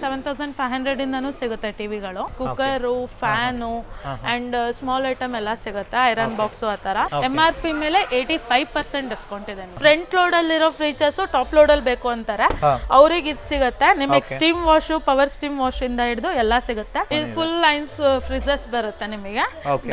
7500 ಇಂದನೂ ಸಿಗುತ್ತೆ ಟಿವಿಗಳು. Cooker, fan and small item ಎಲ್ಲ ಸಿಗುತ್ತೆ. ಐರನ್ ಬಾಕ್ಸ್ ಆ ತರ. MRP ಮೇಲೆ 85% ಡಿಸ್ಕೌಂಟ್ ಇದೆ. ಫ್ರಂಟ್ ಲೋಡ್ ಅಲ್ಲಿರೋ ಫೀಚರ್ಸ್ ಟಾಪ್ ಲೋಡ್ ಅಲ್ಲಿ ಬೇಕು ಅಂತಾರೆ, ಅವ್ರಿಗೆ ಇದು ಸಿಗುತ್ತೆ. ನಿಮಗೆ steam wash, power steam wash ಇಂದ ಹಿಡಿದು ಎಲ್ಲ ಸಿಗುತ್ತೆ. ಇದು ಫುಲ್ ಲೈನ್ಸ್ ಫ್ರಿಜರ್ಸ್ ಬರುತ್ತೆ ನಿಮಗೆ.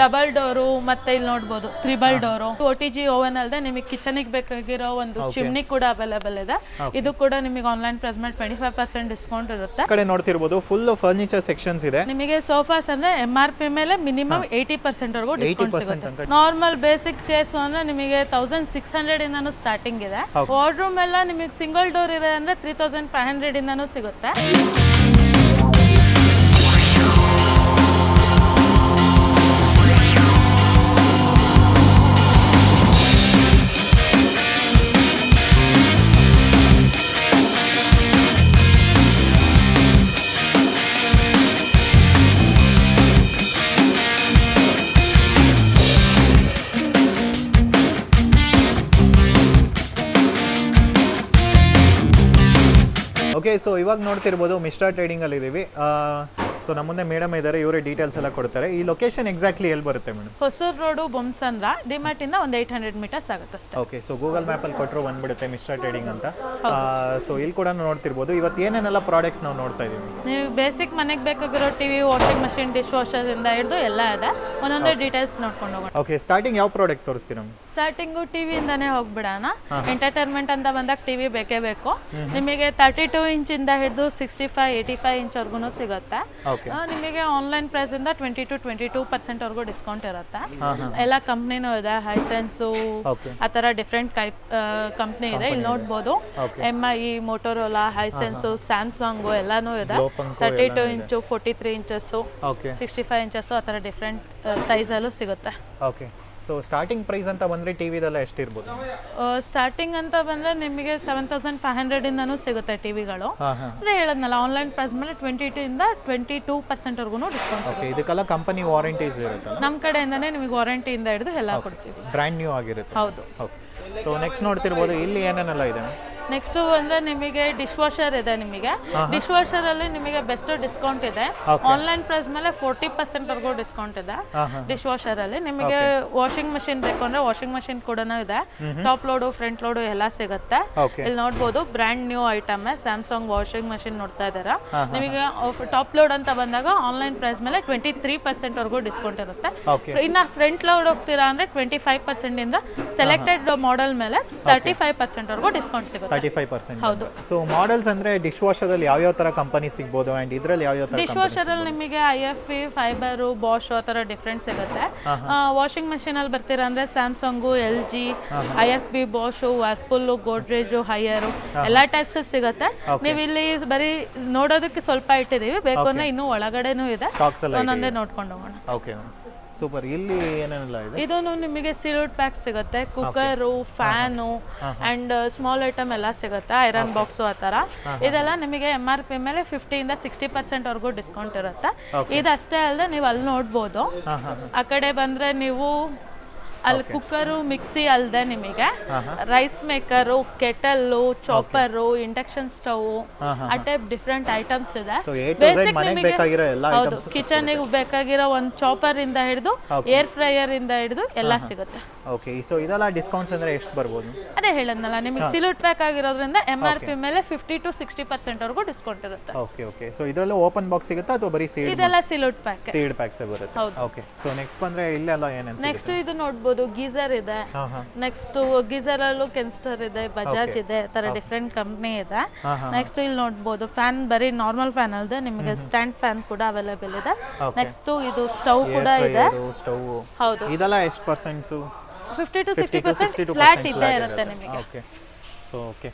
ಡಬಲ್ ಡೋರು, ಮತ್ತೆ ಇಲ್ಲಿ ನೋಡ್ಬೋದು ತ್ರಿಬಲ್ ಡೋರು. OTG ಓವನ್ ಅಲ್ಲದೆ ನಿಮಗೆ ಕಿಚನ್ ಗೆ ಬೇಕಾಗಿರೋ ಒಂದು ಚಿಮ್ನಿ ಕೂಡ ಅವೈಲೇಬಲ್ ಇದೆ. ಇದು ಕೂಡ ನಿಮಗೆ ಆನ್ಲೈನ್ ಪ್ರೈಸ್ ಮೇಲೆ 25% ಡಿಸ್ಕೌಂಟ್ ಇರುತ್ತೆ. ಕಡೆ ನೋಡ್ತಿರ್ಬೋದು ಫುಲ್ ಫರ್ನಿಚರ್ ಸೆಕ್ಷನ್ಸ್ ಇದೆ. ನಿಮಗೆ ಸೋಫಾಸ್ ಅಂದ್ರೆ MRP ಮೇಲೆ ಮಿನಿಮಮ್ 80% ವರೆಗೂ ಡಿಸ್ಕೌಂಟ್ ಸಿಗುತ್ತೆ. ನಾರ್ಮಲ್ ಬೇಸಿಕ್ ಚೇರ್ಸ್ ಅಂದ್ರೆ ನಿಮಗೆ 1600 ಇಂದನೂ ಸ್ಟಾರ್ಟಿಂಗ್ ಇದೆ. ವಾರ್ಡ್ರೂಮ್ ಎಲ್ಲ ನಿಮಗೆ ಸಿಂಗಲ್ ಡೋರ್ ಇದೆ ಅಂದ್ರೆ 3500 ಇಂದನೂ ಸಿಗುತ್ತೆ. ಓಕೆ, ಸೊ ಇವಾಗ ನೋಡ್ತಿರ್ಬೋದು ಮಿಸ್ಟಾ ಟ್ರೇಡಿಂಗ್ ಅಲ್ಲಿ ಇದೀವಿ. ಸೊ ನಮ್ಮ ಮುಂದೆ ಮೇಡಮ್ ಇದ್ದಾರೆ, ಇವರೇ ಡೀಟೇಲ್ಸ್ ಎಲ್ಲ ಕೊಡ್ತಾರೆ. ಈ ಲೊಕೇಶನ್ ಎಕ್ಸಾಕ್ಟ್ಲಿ ಎಲ್ಲಿ ಬರುತ್ತೆ ಮೇಡಮ್? ಹೊಸೂರು ರೋಡು, ಬೊಮ್ಮಸಂದ್ರ, ಡಿಮಾರ್ಟ್ ಇಂದ ಒಂದು 800 ಮೀಟರ್ಸ್ ಆಗುತ್ತೆ ಅಷ್ಟೇ. ಓಕೆ, ಸೊ ಗೂಗಲ್ ಮ್ಯಾಪ್ ಅಲ್ಲಿ ಕೊಟ್ಟರು ಬಂದ್ಬಿಡುತ್ತೆ ಮಿಸ್ಟಾ ಟ್ರೇಡಿಂಗ್ ಅಂತ. ಸೊ ಇಲ್ಲಿ ಕೂಡ ನೋಡ್ತಿರ್ಬೋದು. ಇವತ್ತು ಏನೇನೆಲ್ಲ ಪ್ರಾಡಕ್ಟ್ಸ್ ನಾವು ನೋಡ್ತಾ ಇದೀವಿ. ನೀವು ಬೇಸಿಕ್ ಮನೆಗೆ ಬೇಕಾಗಿರೋ TV, washing machine, dish washer ಇಂದ ಹಿಡಿದು ಎಲ್ಲ ಇದೆ. ಒಂದೊಂದೇ ಡೀಟೇಲ್ಸ್ ನೋಡ್ಕೊಂಡು ಹೋಗೋಣ. ಓಕೆ, ಸ್ಟಾರ್ಟಿಂಗ್ ಯಾವ ಪ್ರಾಡಕ್ಟ್ ತೋರಿಸ್ತೀರಾ? ಸ್ಟಾರ್ಟಿಂಗು ಟಿವಿ ಇಂದಾನೇ ಹೋಗ್ಬಿಡೋಣ. ಎಂಟರ್ಟೈನ್ಮೆಂಟ್ ಅಂತ ಬಂದಾಗ ಟಿವಿ ಬೇಕೇ ಬೇಕು. ನಿಮಗೆ 32 ಇಂಚಿಂದ ಹಿಡಿದು 65, 85 ಇಂಚ್ವರೆಗೂ ಸಿಗುತ್ತೆ. ನಿಮಗೆ ಆನ್ಲೈನ್ ಪ್ರೈಸ್ ಇಂದ 20 to 22% ವರೆಗೂ ಡಿಸ್ಕೌಂಟ್ ಇರುತ್ತೆ. ಎಲ್ಲ ಕಂಪ್ನಿನೂ ಇದೆ, ಹೈಸೆನ್ಸು ಆ ಥರ ಡಿಫ್ರೆಂಟ್ ಕಂಪ್ನಿ ಇದೆ. ಇಲ್ಲಿ ನೋಡ್ಬೋದು MI, ಮೋಟೋರೋಲಾ, ಹೈಸೆನ್ಸು, ಸ್ಯಾಮ್ಸಂಗು ಎಲ್ಲಾನು ಇದೆ. 32 ಇಂಚು, 43 ಇಂಚಸ್ಸು, 65 ಇಂಚಸ್ಸು ಆ ಥರ ಡಿಫ್ರೆಂಟ್ ಸೈಜಲ್ಲೂ ಸಿಗುತ್ತೆ. ಓಕೆ, ಸೊ ಸ್ಟಾರ್ಟಿಂಗ್ ಪ್ರೈಸ್ ಅಂತ ಬಂದರೆ ಟಿವಿದೆಲ್ಲ ಎಷ್ಟಿರ್ಬೋದು? ಸ್ಟಾರ್ಟಿಂಗ್ ಅಂತ ಬಂದರೆ ನಿಮಗೆ 7500 ಇಂದನೂ ಸಿಗುತ್ತೆ ಟಿವಿಗಳು. ಅದೇ ಹೇಳದ್ನಲ್ಲ, ಆನ್ಲೈನ್ ಪ್ರೈಸ್ ಮೇಲೆ 22 ಇಂದ 22% ವರೆಗೂ ಡಿಸ್ಕೌಂಟ್ ಸಿಗುತ್ತೆ. ಇದಕ್ಕೆಲ್ಲ ಕಂಪನಿ ವಾರಂಟೀಸ್ ಇರುತ್ತೆ? ನಮ್ಮ ಕಡೆಯಿಂದನೇ ನಿಮಗೆ ವಾರಂಟಿಯಿಂದ ಹಿಡಿದು ಎಲ್ಲ ಕೊಡ್ತೀವಿ. ಬ್ರ್ಯಾಂಡ್ ನ್ಯೂ ಆಗಿರುತ್ತೆ. ಹೌದು. ಸೊ ನೆಕ್ಸ್ಟ್ ನೋಡ್ತಿರ್ಬೋದು, ಇಲ್ಲಿ ಏನೇನೆಲ್ಲ ಇದೆ? ನೆಕ್ಸ್ಟ್ ಅಂದ್ರೆ ನಿಮಗೆ ಡಿಶ್ ವಾಷರ್ ಇದೆ. ನಿಮಗೆ ಡಿಶ್ ವಾಷರ್ ಅಲ್ಲಿ ನಿಮಗೆ ಬೆಸ್ಟ್ ಡಿಸ್ಕೌಂಟ್ ಇದೆ. ಆನ್ಲೈನ್ ಪ್ರೈಸ್ ಮೇಲೆ 40% ವರೆಗೂ ಡಿಸ್ಕೌಂಟ್ ಇದೆ ಡಿಶ್ ವಾಷರ್ ಅಲ್ಲಿ. ನಿಮಗೆ ವಾಷಿಂಗ್ ಮಷಿನ್ ಬೇಕು ಅಂದ್ರೆ ವಾಷಿಂಗ್ ಮಷಿನ್ ಕೂಡ ಇದೆ. ಟಾಪ್ ಲೋಡು, ಫ್ರಂಟ್ ಲೋಡು ಎಲ್ಲ ಸಿಗುತ್ತೆ. ಇಲ್ಲಿ ನೋಡ್ಬೋದು brand new item Samsung washing machine ನೋಡ್ತಾ ಇದ್ದೀರಾ. ನಿಮಗೆ ಟಾಪ್ ಲೋಡ್ ಅಂತ ಬಂದಾಗ ಆನ್ಲೈನ್ ಪ್ರೈಸ್ ಮೇಲೆ 23% ವರೆಗೂ ಡಿಸ್ಕೌಂಟ್ ಇರುತ್ತೆ. ಇನ್ನ ಫ್ರಂಟ್ ಲೋಡ್ ಹೋಗ್ತೀರಾ ಅಂದ್ರೆ 25% ಇಂದ ಸೆಲೆಕ್ಟೆಡ್ ಮಾಡೆಲ್ ಮೇಲೆ 35% ವರೆಗೂ ಡಿಸ್ಕೌಂಟ್ ಸಿಗುತ್ತೆ. 35%. ಹೌದು. ಸೊ ಮಾಡೆಲ್ಸ್ ಅಂದ್ರೆ ಡಿಶ್ ವಾಷರ್ ಅಲ್ಲಿ ಯಾವ ತರ ಕಂಪನಿ ಸಿಗಬಹುದು ಅಂಡ್ ಇದರಲ್ಲಿ ಯಾವ ತರ? ಡಿಶ್ ವಾಷರ್ ಅಲ್ಲಿ ನಿಮಗೆ IFB, ಫೈಬರ್, ಬಾಷ್ ಆ ತರ ಡಿಫರೆಂಟ್ ಸಿಗುತ್ತೆ. ವಾಷಿಂಗ್ ಮಷೀನ್ ಅಲ್ಲಿ ಬರ್ತೀರಾ ಅಂದ್ರೆ Samsung, LG, IFB, Bosch, Whirlpool, Godrej, Haier ಎಲ್ಲಾ ಟೈಪ್ಸ್ ಸಿಗುತ್ತೆ. ನೀವು ಇಲ್ಲಿ ಬರೀ ನೋಡೋದಕ್ಕೆ ಸ್ವಲ್ಪ ಇಟ್ಟಿದೀವಿ, ಬೇಕು ಅಂದ್ರೆ ಇನ್ನೂ ಒಳಗಡೆನೂ ಇದೆ. ಒಂದೊಂದೇ ನೋಡ್ಕೊಂಡು ಹೋಗೋಣ. Okay, super. ಇಲ್ಲಿ ಏನೇನೆಲ್ಲ ಇದೆ? ಇದು ನಿಮಗೆ ಸೀಲ್ಡ್ ಪ್ಯಾಕ್ ಸಿಗುತ್ತೆ. Cooker, fan and small item ಎಲ್ಲ ಸಿಗುತ್ತೆ. ಐರನ್ ಬಾಕ್ಸ್ ಆ ಥರ ಇದೆಲ್ಲ ನಿಮಗೆ MRP ಮೇಲೆ 50 ಇಂದ 60% ವರೆಗೂ ಡಿಸ್ಕೌಂಟ್ ಇರುತ್ತೆ. ಇದಷ್ಟೇ ಅಲ್ಲದೆ ನೀವು ಅಲ್ಲಿ ನೋಡ್ಬೋದು. ಆ ಕಡೆ ಬಂದ್ರೆ ನೀವು ಅಲ್ಲಿ ಕುಕ್ಕರು, ಮಿಕ್ಸಿ ಅಲ್ಲದೆ ನಿಮಗೆ ರೈಸ್ ಮೇಕರು, ಕೆಟಲ್ಲು, ಚಾಪರು, ಇಂಡಕ್ಷನ್ ಸ್ಟವ್ ಆ ಟೈಪ್ ಡಿಫ್ರೆಂಟ್ ಐಟಮ್ಸ್ ಇದೆ. ಬೇಸಿಕ್ ನಿಮಗೆ ಹೌದು ಕಿಚನ್ಗೆ ಬೇಕಾಗಿರೋ ಒಂದು ಚಾಪರ್ ಇಂದ ಹಿಡಿದು ಏರ್ ಫ್ರೈಯರ್ ಇಂದ ಹಿಡಿದು ಎಲ್ಲ ಸಿಗುತ್ತೆ. ಓಕೆ, ಸೊ ಇದೆಲ್ಲ ಡಿಸ್ಕೌಂಟ್ಸ್ ಅಂದ್ರೆ ಎಷ್ಟು ಬರ್ಬೋದು? ಅದೇ ಹೇಳದ್ನಲ್ಲ, ನಿಮಗೆ ಸಿಲ್ವರ್ ಪ್ಯಾಕ್ ಆಗಿರೋದ್ರಿಂದ MRP ಮೇಲೆ 50 to 60% ವರೆಗೂ ಡಿಸ್ಕೌಂಟ್ ಇರುತ್ತೆ. ಓಕೆ ಓಕೆ, ಸೊ ಇದರಲ್ಲೂ ಓಪನ್ ಬಾಕ್ಸ್ ಸಿಗುತ್ತಾ ಅಥವಾ ಬರೀ ಸೀಡ್? ಇದೆಲ್ಲ ಸಿಲ್ವರ್ ಪ್ಯಾಕ್, ಸೀಡ್ ಪ್ಯಾಕ್ಸ್ ಬರುತ್ತೆ. ಓಕೆ, ಸೊ ನೆಕ್ಸ್ಟ್ ಬಂದ್ರೆ ಇಲ್ಲೆಲ್ಲ ಏನೇನು? ನೆಕ್ಸ್ಟ್ ಇದು ನೋಡ್ಬೋದು, ಗೀಸರ್ ಇದೆ. ನೆಕ್ಸ್ಟ್ ಗೀಸರ್ ಅಲ್ಲೂ ಕೆನ್ಸ್ಟರ್ ಇದೆ, ಬಜಾಜ್ ಇದೆ, ತರ ಡಿಫ್ರೆಂಟ್ ಕಂಪ್ನಿ ಇದೆ. ನೆಕ್ಸ್ಟ್ ಇಲ್ಲಿ ನೋಡ್ಬೋದು ಫ್ಯಾನ್, ಬರೀ ನಾರ್ಮಲ್ ಫ್ಯಾನ್ ಅಲ್ಲದೆ ನಿಮಗೆ ಸ್ಟ್ಯಾಂಡ್ ಫ್ಯಾನ್ ಕೂಡ ಅವೈಲೇಬಲ್ ಇದೆ. ನೆಕ್ಸ್ಟ್ ಇದು ಸ್ಟವ್ ಕೂಡ ಇದೆ. ಸ್ಟವ್ ಹೌದು. ಇದೆಲ್ಲ ಎಷ್ಟು ಪರ್ಸೆಂಟ್ಸ್? 50 to 60% ಫ್ಲಾಟ್ ಇದ್ದೇ ಇರುತ್ತೆ ನಿಮಗೆ. ಓಕೆ, ಸೊ ಓಕೆ,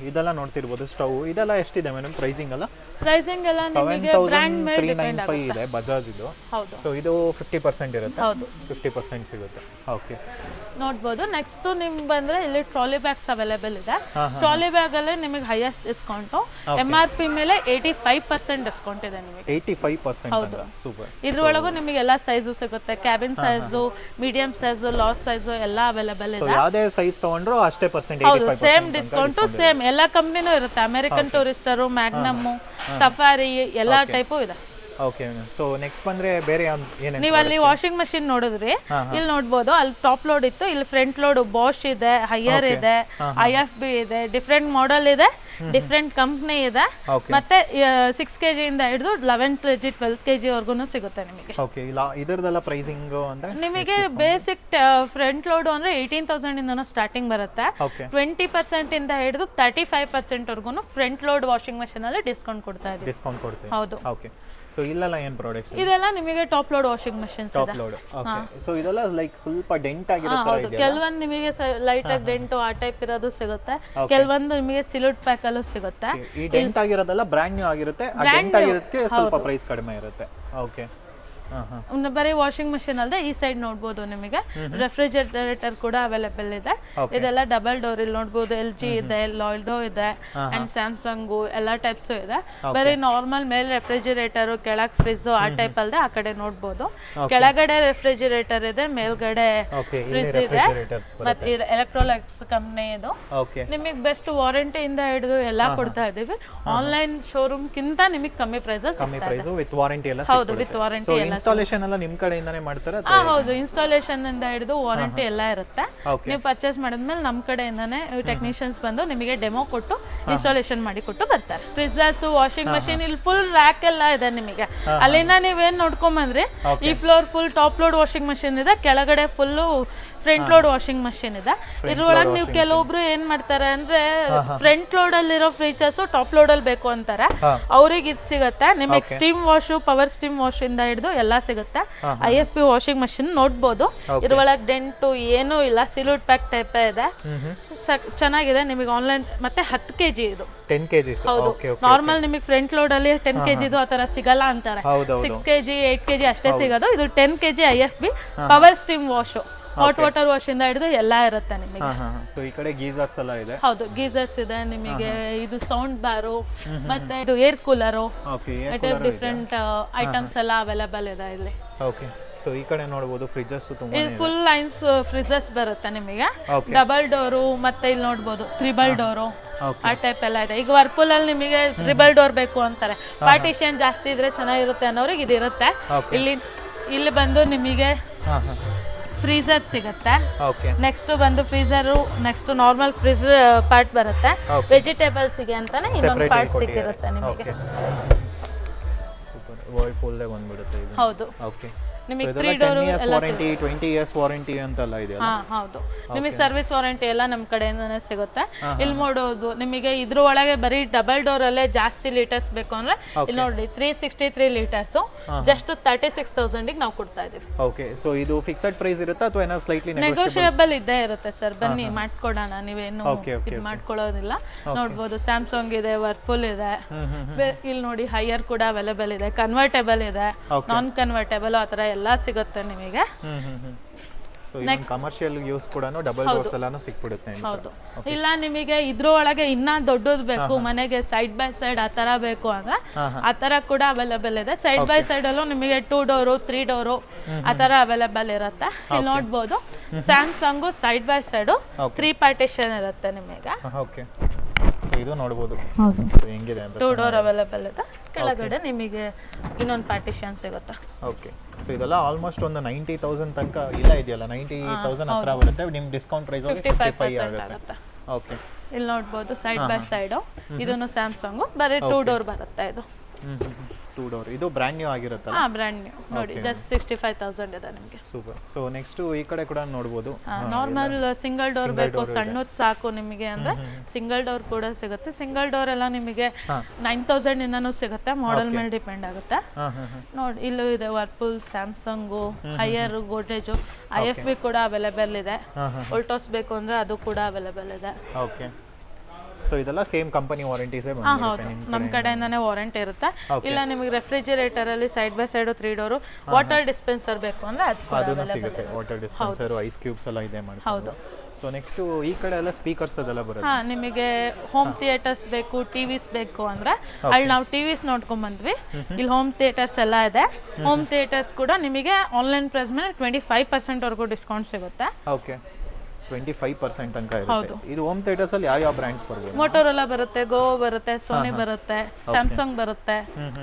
ಇದೆಲ್ಲ ನೋಡ್ತಿರ್ಬೋದು ಸ್ಟವ್. ಇದೆಲ್ಲ ಎಷ್ಟಿದೆ ಮೇಡಮ್ ಪ್ರೈಸಿಂಗ್ ಎಲ್ಲ? ಪ್ರೈಸಿಂಗ್ ಎಲ್ಲ ನಿಮಗೆ ಬ್ರ್ಯಾಂಡ್ ಮೇಲೆ ಡಿಪೆಂಡ್ ಆಗುತ್ತೆ. ಇದೆ ಬಜಾಜ್ ಇದು. ಹೌದು. ಸೊ ಇದು 50% ಇರುತ್ತೆ. ಹೌದು, 50% ಸಿಗುತ್ತೆ. ಓಕೆ, ನೋಡ್ಬೋದು. ನೆಕ್ಸ್ಟ್ ನಿಮ್ಗೆ ಬಂದ್ರೆ ಇಲ್ಲಿ ಟ್ರಾಲಿ ಬ್ಯಾಗ್ಸ್ ಅವೈಲೇಬಲ್ ಇದೆ. ಟ್ರಾಲಿ ಬ್ಯಾಗ್ ಅಲ್ಲಿ ನಿಮಗೆ ಹೈಯೆಸ್ಟ್ ಡಿಸ್ಕೌಂಟ್, MRP ಮೇಲೆ 85% ಡಿಸ್ಕೌಂಟ್ ಇದೆ ನಿಮಗೆ. 85%. ಸೂಪರ್. ಇದ್ರೊಳಗೂ ನಿಮಗೆ ಎಲ್ಲ ಸೈಜು ಸಿಗುತ್ತೆ, cabin size, medium size, large size ಎಲ್ಲ ಅವೈಲೇಬಲ್ ಇದೆ. ಯಾವುದೇ ಸೈಜ್ ತಗೊಂಡ್ರು ಅಷ್ಟೇ ಪರ್ಸೆಂಟ್. ಹೌದು, ಸೇಮ್ ಡಿಸ್ಕೌಂಟ್ ಸೇಮ್ ಎಲ್ಲ ಕಂಪ್ನಿನೂ ಇರುತ್ತೆ. ಅಮೆರಿಕನ್ ಟೂರಿಸ್ಟರು, ಮ್ಯಾಗ್ನಮ್, ಸಫಾರಿ ಎಲ್ಲ ಟೈಪು ಇದೆ. ಓಕೆ. ಸೊ ನೆಕ್ಸ್ಟ್ ಬಂದ್ರೆ ಬೇರೆ ಏನೇನು? ನೀವು ಅಲ್ಲಿ ವಾಷಿಂಗ್ ಮಷಿನ್ ನೋಡಿದ್ರಿ, ಇಲ್ಲಿ ನೋಡ್ಬೋದು ಅಲ್ಲಿ ಟಾಪ್ ಲೋಡ್ ಇತ್ತು, ಇಲ್ಲಿ ಫ್ರಂಟ್ ಲೋಡ್ ಬಾಷ್ ಇದೆ, ಹೈಯರ್ ಇದೆ, IFB ಇದೆ, ಡಿಫ್ರೆಂಟ್ ಮಾಡೆಲ್ ಇದೆ, ಡಿಫ್ರೆಂಟ್ ಕಂಪ್ನಿ ಇದೆ. ಮತ್ತೆ 6 kg ಇಂದ ಹಿಡಿದು 11 kg 12 kg ವರ್ಗೂನು ಸಿಗುತ್ತೆ ನಿಮಗೆ. ಓಕೆ. ಇಲ್ಲ ಇದರದೆಲ್ಲ ಪ್ರೈಸಿಂಗ್ ಅಂದ್ರೆ ನಿಮಗೆ ಬೇಸಿಕ್ ಫ್ರಂಟ್ ಲೋಡ್ ಅಂದ್ರೆ 18,000 ಇಂದನೂ ಸ್ಟಾರ್ಟಿಂಗ್ ಬರುತ್ತೆ. 20% ಇಂದ ಹಿಡಿದು 35% ವರ್ಗೂನು ಫ್ರಂಟ್ ಲೋಡ್ ವಾಷಿಂಗ್ ಮಷಿನ್ ಅಲ್ಲಿ ಡಿಸ್ಕೌಂಟ್ ಕೊಡ್ತಾ ಇದ್ದೀವಿ. ಡಿಸ್ಕೌಂಟ್ ಕೊಡ್ತೀವಿ. ಹೌದು. ಓಕೆ. ಸೊ ಇಲ್ಲೆಲ್ಲ ಏನು ಪ್ರಾಡಕ್ಟ್ಸ್? ಇದೆಲ್ಲ ನಿಮಗೆ ಟಾಪ್ ಲೋಡ್ ವಾಷಿಂಗ್ ಮಷಿನ್ಸ್ ಇದೆ. Top load. ಓಕೆ. ಸೊ ಇದೆಲ್ಲ ಲೈಕ್ ಸ್ವಲ್ಪ ಡೆಂಟ್ ಆಗಿರೋ ತರ ಹೌದು, ಕೆಲವೊಂದು ನಿಮಗೆ ಲೈಟ್ ಆಗಿ ಡೆಂಟು ಆ ಟೈಪ್ ಇರೋದು ಸಿಗುತ್ತೆ, ಕೆಲವೊಂದು ನಿಮಗೆ ಸಿಲ್ವರ್ ಪ್ಯಾಕ್ ಅಲ್ಲೂ ಸಿಗುತ್ತೆ. ಈ ಡೆಂಟ್ ಆಗಿರೋದೆಲ್ಲ ಬ್ರ್ಯಾಂಡ್ ನ್ಯೂ ಆಗಿರುತ್ತೆ, ಆ ಡೆಂಟ್ ಆಗಿರೋದಕ್ಕೆ ಸ್ವಲ್ಪ ಪ್ರೈಸ್ ಕಡಿಮೆ ಇರುತ್ತೆ. ಓಕೆ. ಬರೀ ವಾಷಿಂಗ್ ಮಷಿನ್ ಅಲ್ಲದೆ ಈ ಸೈಡ್ ನೋಡ್ಬೋದು ನಿಮಗೆ ರೆಫ್ರಿಜರೇಟರ್ ಕೂಡ ಅವೈಲೇಬಲ್ ಇದೆ. ಇದೆಲ್ಲ ಡಬಲ್ ಡೋರ್. ಇಲ್ಲಿ ನೋಡ್ಬೋದು LG ಇದೆ, ಲಾಯ್ಡೋ ಇದೆ, ಅಂಡ್ ಸ್ಯಾಮ್ಸಂಗು ಎಲ್ಲ ಟೈಪ್ಸ್ ಇದೆ. ಬರೀ ನಾರ್ಮಲ್ ಮೇಲೆ ರೆಫ್ರಿಜರೇಟರ್, ಕೆಳಗೆ ಫ್ರಿಜ್ ಆ ಟೈಪ್ ಅಲ್ಲದೆ ಆ ಕಡೆ ನೋಡ್ಬೋದು. ಕೆಳಗಡೆ ರೆಫ್ರಿಜರೇಟರ್ ಇದೆ, ಮೇಲ್ಗಡೆ ಫ್ರಿಜ್ ಇದೆ. ಮತ್ತೆ ಎಲೆಕ್ಟ್ರೋಲೈಟ್ಸ್ ಕಂಪ್ನಿ ಇದು. ನಿಮಗೆ ಬೆಸ್ಟ್ ವಾರಂಟಿ ಇಂದ ಹಿಡಿದು ಎಲ್ಲ ಕೊಡ್ತಾ ಇದೀವಿ. ಆನ್ಲೈನ್ ಶೋರೂಮ್ ಕಿಂತ ನಿಮಗೆ ಕಮ್ಮಿ ಪ್ರೈಸ್ ವಿತ್ ವಾರಂಟಿ ಎಲ್ಲ. ಹೌದು, ವಿತ್ ವಾರಂಟಿ ಎಲ್ಲ. ಇನ್ಸ್ಟಾಲೇಷನ್ ಎಲ್ಲ ನಿಮ್ಮ ಕಡೆಯಿಂದಾನೇ ಮಾಡ್ತಾರೆ? ಹೌದು, ಇನ್ಸ್ಟಾಲೇಷನ್ ಇಂದ ಹಿಡಿದು ವಾರಂಟಿ ಎಲ್ಲ ಇರುತ್ತೆ. ನೀವು ಪರ್ಚೇಸ್ ಮಾಡಿದ್ಮೇಲೆ ನಮ್ಮ ಕಡೆಯಿಂದಾನೇ ಟೆಕ್ನಿಷಿಯನ್ಸ್ ಬಂದು ನಿಮಗೆ ಡೆಮೋ ಕೊಟ್ಟು ಇನ್ಸ್ಟಾಲೇಷನ್ ಮಾಡಿ ಕೊಟ್ಟು ಬರ್ತಾರೆ. ಫ್ರಿಜರ್ಸ್, ವಾಷಿಂಗ್ ಮಷಿನ್, ಇಲ್ಲಿ ಫುಲ್ ರ್ಯಾಕ್ ಎಲ್ಲ ಇದೆ ನಿಮಗೆ. ಅಲ್ಲಿಂದ ನೀವೇನ್ ನೋಡ್ಕೊಂಡ್ ಬಂದ್ರಿ, ಈ floor full top load washing machine ಇದೆ, ಕೆಳಗಡೆ full front load washing machine ಇದೆ. ಇದ್ರೊಳಗೆ ನೀವು ಕೆಲವೊಬ್ರು ಏನ್ ಮಾಡ್ತಾರೆ ಅಂದ್ರೆ ಫ್ರಂಟ್ ಲೋಡ್ ಅಲ್ಲಿರೋ ಫೀಚರ್ಸ್ ಟಾಪ್ ಲೋಡ್ ಅಲ್ಲಿ ಬೇಕು ಅಂತಾರೆ, ಅವ್ರಿಗೆ ಇದು ಸಿಗುತ್ತೆ. ನಿಮಗೆ steam wash, power steam wash ಇಂದ ಹಿಡಿದು ಎಲ್ಲ ಸಿಗುತ್ತೆ. IFB ವಾಷಿಂಗ್ ಮಷಿನ್ ನೋಡ್ಬೋದು. ಇದ್ರೊಳಗೆ ಡೆಂಟು ಏನೂ ಇಲ್ಲ, ಸಿಲ್ವರ್ ಪ್ಯಾಕ್ ಟೈಪ್ ಇದೆ, ಚೆನ್ನಾಗಿದೆ. ನಿಮಗೆ ಆನ್ಲೈನ್ ಮತ್ತೆ 10 kg ಇದು 10 kg. ಹೌದು, ನಾರ್ಮಲ್ ನಿಮಗೆ ಫ್ರಂಟ್ ಲೋಡ್ ಅಲ್ಲಿ 10 kg ಇದು ಆತರ ಸಿಗಲ್ಲ ಅಂತಾರೆ. 6 kg 8 kg ಅಷ್ಟೇ ಸಿಗೋದು. ಇದು 10 kg IFB power steam wash, hot water wash ಇಂದ ಹಿಡಿದು ಎಲ್ಲ ಇರುತ್ತೆ ನಿಮಗೆ. ಈ ಕಡೆ ಗೀಸರ್ಸ್ ಎಲ್ಲ ಇದೆ. ಹೌದು, ಗೀಸರ್ಸ್ ಇದೆ ನಿಮಗೆ. ಇದು ಸೌಂಡ್ ಬಾರು, ಮತ್ತೆ ಇದು ಏರ್ ಕೂಲರು, ಡಿಫ್ರೆಂಟ್ ಐಟಮ್ಸ್ ಎಲ್ಲ ಅವೈಲೇಬಲ್ ಇದೆ ಇಲ್ಲಿ. ಓಕೆ. ಸೊ ಈ ಕಡೆ ನೋಡಬಹುದು ಫ್ರಿಜಸ್ ತುಂಬಾ ಇದೆ. ಫುಲ್ ಲೈನ್ಸ್ ಫ್ರಿಜಸ್ ಬರುತ್ತೆ ನಿಮಗೆ. ಡಬಲ್ ಡೋರು, ಮತ್ತೆ ಇಲ್ಲಿ ನೋಡಬಹುದು ತ್ರಿಬಲ್ ಡೋರು, ಆ ಟೈಪ್ ಎಲ್ಲ ಇದೆ. ಈಗ ವರ್ಪೂಲ್ ಅಲ್ಲಿ ನಿಮಗೆ ತ್ರಿಬಲ್ ಡೋರ್ ಬೇಕು ಅಂತಾರೆ, ಪಾರ್ಟಿಷನ್ ಜಾಸ್ತಿ ಇದ್ರೆ ಚೆನ್ನಾಗಿರುತ್ತೆ ಅನ್ನೋರಿಗೆ ಇದಿರುತ್ತೆ. ಇಲ್ಲಿ ಬಂದು ನಿಮಗೆ ಫ್ರೀಜರ್ ಸಿಗುತ್ತೆ. ನೆಕ್ಸ್ಟ್ ಬಂದು ಫ್ರೀಜರು, ನೆಕ್ಸ್ಟ್ ನಾರ್ಮಲ್ ಫ್ರಿಜ್ ಪಾರ್ಟ್ ಬರುತ್ತೆ. ವೆಜಿಟೇಬಲ್ಸ್ ಗೆ ಅಂತಾನೆ ಇನ್ನೊಂದು ಪಾರ್ಟ್ ಸಿಕ್ಕಿರುತ್ತೆ ನಿಮಗೆ. ಹೌದು, ನಿಮಗೆ 3 ಡೋರ್ ಎಲ್ಲ 20 years ವಾರಂಟಿ ಅಂತೆಲ್ಲ ಇದೆ. ಹೌದು, ನಿಮಗೆ ಸರ್ವಿಸ್ ವಾರಂಟಿ ಎಲ್ಲ ನಮ್ಮ ಕಡೆಯಿಂದನೇ ಸಿಗುತ್ತೆ. ಇಲ್ಲಿ ನೋಡೋದು ನಿಮಗೆ ಇದ್ರ ಒಳಗೆ ಬರೀ ಡಬಲ್ ಡೋರ್ ಅಲ್ಲೇ ಜಾಸ್ತಿ ಲೀಟರ್ಸ್ ಬೇಕು ಅಂದ್ರೆ ಇಲ್ಲಿ ನೋಡಿ 363 ಲೀಟರ್ಸ್ ಜಸ್ಟ್ 36,000 ಗೆ ನಾವು ಕೊಡ್ತಾ ಇದೀವಿ. ಓಕೆ. ಸೊ ಇದು ಫಿಕ್ಸ್ಡ್ ಪ್ರೈಸ್ ಇರುತ್ತಾ ಅಥವಾ ಏನೋ ಸ್ಲೈಟ್ಲಿ ನೆಗೋಷಿಯಬಲ್ ಇದ್ದೇ ಇರುತ್ತೆ ಸರ್. ಬನ್ನಿ ಮಾಡ್ಕೊಡೋಣ, ನೀವೇನು ಇದು ಮಾಡ್ಕೊಳ್ಳೋದಿಲ್ಲ. ನೋಡ್ಬೋದು ಸ್ಯಾಮ್ಸಂಗ್ ಇದೆ, ವರ್ಪೂಲ್ ಇದೆ, ಇಲ್ಲಿ ನೋಡಿ ಹೈಯರ್ ಕೂಡ ಅವೈಲೇಬಲ್ ಇದೆ, ಕನ್ವರ್ಟೇಬಲ್ ಇದೆ, ನಾನ್ ಕನ್ವರ್ಟೇಬಲ್ ಆ ತರ ಎಲ್ಲ ಸಿಗುತ್ತೆ ನಿಮಗೆ. ಸೊ ನೆಕ್ಸ್ಟ್ ಕಮರ್ಷಿಯಲ್ ಯೂಸ್ ಕೂಡ ಡಬಲ್ ಡೋರ್ಸ್ ಎಲ್ಲಾನು ಸಿಕ್ಬಿಡುತ್ತೆ. ಹೌದು, ಇಲ್ಲ ನಿಮಗೆ ಇದ್ರ ಒಳಗೆ ಇನ್ನ ದೊಡ್ಡದು ಬೇಕು, ಮನೆಗೆ ಸೈಡ್ ಬೈ ಸೈಡ್ ಆ ತರ ಬೇಕು ಅಂದ್ರೆ ಆ ತರ ಕೂಡ ಅವೈಲೇಬಲ್ ಇದೆ. ಸೈಡ್ ಬೈ ಸೈಡ್ ಅಲ್ಲೂ ನಿಮಗೆ 2 ಡೋರು 3 ಡೋರು ಆ ತರ ಅವೈಲೇಬಲ್ ಇರುತ್ತೆ. ಇಲ್ಲಿ ನೋಡ್ಬೋದು Samsung side by side 3 partition ಇರುತ್ತೆ ನಿಮಗೆ. ಓಕೆ. ಸೊ ಇದು ನೋಡಬಹುದು ಹೆಂಗಿದೆ ಅಂತ. 2 ಡೋರ್ ಅವೈಲೇಬಲ್ ಇದೆ. ಕೆಳಗಡೆ ನಿಮಗೆ ಇನ್ನೊಂದು ಪಾರ್ಟಿಷನ್ ಸಿಗುತ್ತೆ. ಓಕೆ. ಸೊ ಇದೆಲ್ಲ ಆಲ್ಮೋಸ್ಟ್ ಒಂದು 90,000 ತನಕ ಇಲ್ಲ ಇದೆಯಲ್ಲ, 90,000 ಹತ್ರ ಬರುತ್ತೆ. ನಿಮ್ಮ ಡಿಸ್ಕೌಂಟ್ ಪ್ರೈಸ್ 55 ಆಗುತ್ತೆ. ಓಕೆ. ಇಲ್ಲಿ ನೋಡ್ಬೋದು ಸೈಡ್ ಬೈ ಸೈಡ್ ಇದನ್ನು ಸ್ಯಾಮ್ಸಂಗ್ ಬರೀ 2 ಡೋರ್ ಬರುತ್ತೆ. ಇದು 2 ಡೋರ್, ಇದು ಬ್ರ್ಯಾಂಡ್ ನ್ಯೂ ಆಗಿರುತ್ತಲ್ಲ? ಬ್ರ್ಯಾಂಡ್ ನ್ಯೂ ನೋಡಿ, ಜಸ್ಟ್ 65,000 ಇದೆ ನಿಮಗೆ. ಸೂಪರ್. ಸೊ ನೆಕ್ಸ್ಟ್ ಈ ಕಡೆ ಕೂಡ ನೋಡಬಹುದು. ನಾರ್ಮಲ್ ಸಿಂಗಲ್ ಡೋರ್ ಬೇಕು, ಸಣ್ಣದು ಸಾಕು ನಿಮಗೆ ಅಂದ್ರೆ ಸಿಂಗಲ್ ಡೋರ್ ಕೂಡ ಸಿಗುತ್ತೆ. ಸಿಂಗಲ್ ಡೋರ್ ಎಲ್ಲ ನಿಮಗೆ 9,000 ಇಂದನೂ ಸಿಗುತ್ತೆ, ಮಾಡೆಲ್ ಮೇಲೆ ಡಿಪೆಂಡ್ ಆಗುತ್ತೆ. ನೋಡಿ ಇಲ್ಲೂ ಇದೆ ವರ್ಪೂಲ್, ಸ್ಯಾಮ್ಸಂಗು, ಹೈಯರ್, ಗೋಡ್ರೇಜು, IFB ಕೂಡ ಅವೈಲೇಬಲ್ ಇದೆ. ವೋಲ್ಟಾಸ್ ಬೇಕು ಅಂದ್ರೆ ಅದು ಕೂಡ ಅವೈಲೇಬಲ್ ಇದೆ. ಓಕೆ. ಸೊ ಸೊ ಇದೆಲ್ಲ ಸೇಮ್ ಕಂಪನಿ ವಾರಂಟೀಸೇ ಹೌದು ಬಂದಿರುತ್ತೆ ನಿಮ್ಗೆ. ನಮ್ಮ ಕಡೆಯಿಂದಾನೇ ವಾರಂಟಿ ಇರುತ್ತೆ. ಇಲ್ಲ ನಿಮಗೆ ರೆಫ್ರಿಜರೇಟರ್ ಅಲ್ಲಿ side by side 3 door water dispenser ಬೇಕು ಅಂದ್ರೆ ಅದನ್ನು ಸಿಗುತ್ತೆ. ವಾಟರ್ ಡಿಸ್ಪೆನ್ಸರ್, ಐಸ್ ಕ್ಯೂಬ್ಸ್ ಎಲ್ಲ ಇದೆ ಮಾಡಿ. ಹೌದು. ಸೊ ನೆಕ್ಸ್ಟ್ ಈ ಕಡೆ ಎಲ್ಲ ಸ್ಪೀಕರ್ಸ್ ಅದೆಲ್ಲ ಬರುತ್ತೆ. ಹಾ, ನಿಮಗೆ ಹೋಮ್ ಥಿಯೇಟರ್ಸ್ ಬೇಕು, ಟಿವಿಸ್ ಬೇಕು ಅಂದ್ರೆ ಅಲ್ಲಿ ನಾವು ಟಿವಿಸ್ ನೋಡ್ಕೊಂಡ್ ಬಂದ್ವಿ. ಇಲ್ಲಿ ಹೋಮ್ ಥಿಯೇಟರ್ಸ್ ಎಲ್ಲ ಇದೆ. ಹೋಮ್ ಥಿಯೇಟರ್ಸ್ ಕೂಡ ನಿಮಗೆ ಆನ್ಲೈನ್ ಪ್ರೈಸ್ ಮೇಲೆ 25% ವರೆಗೂ ಡಿಸ್ಕೌಂಟ್ ಸಿಗುತ್ತೆ. ಓಕೆ, 25% ತನಕ ಇರುತ್ತೆ. ಇದು ಹೋಮ್ ಥಿಯೇಟರ್ಸ್ ಅಲ್ಲಿ ಯಾವ ಬ್ರ್ಯಾಂಡ್ಸ್ ಬರ್ಬೋದು? ಮೋಟೋರೋಲಾ ಬರುತ್ತೆ, ಗೋ ಬರುತ್ತೆ, ಸೋನಿ ಬರುತ್ತೆ, ಸ್ಯಾಮ್ಸಂಗ್ ಬರುತ್ತೆ.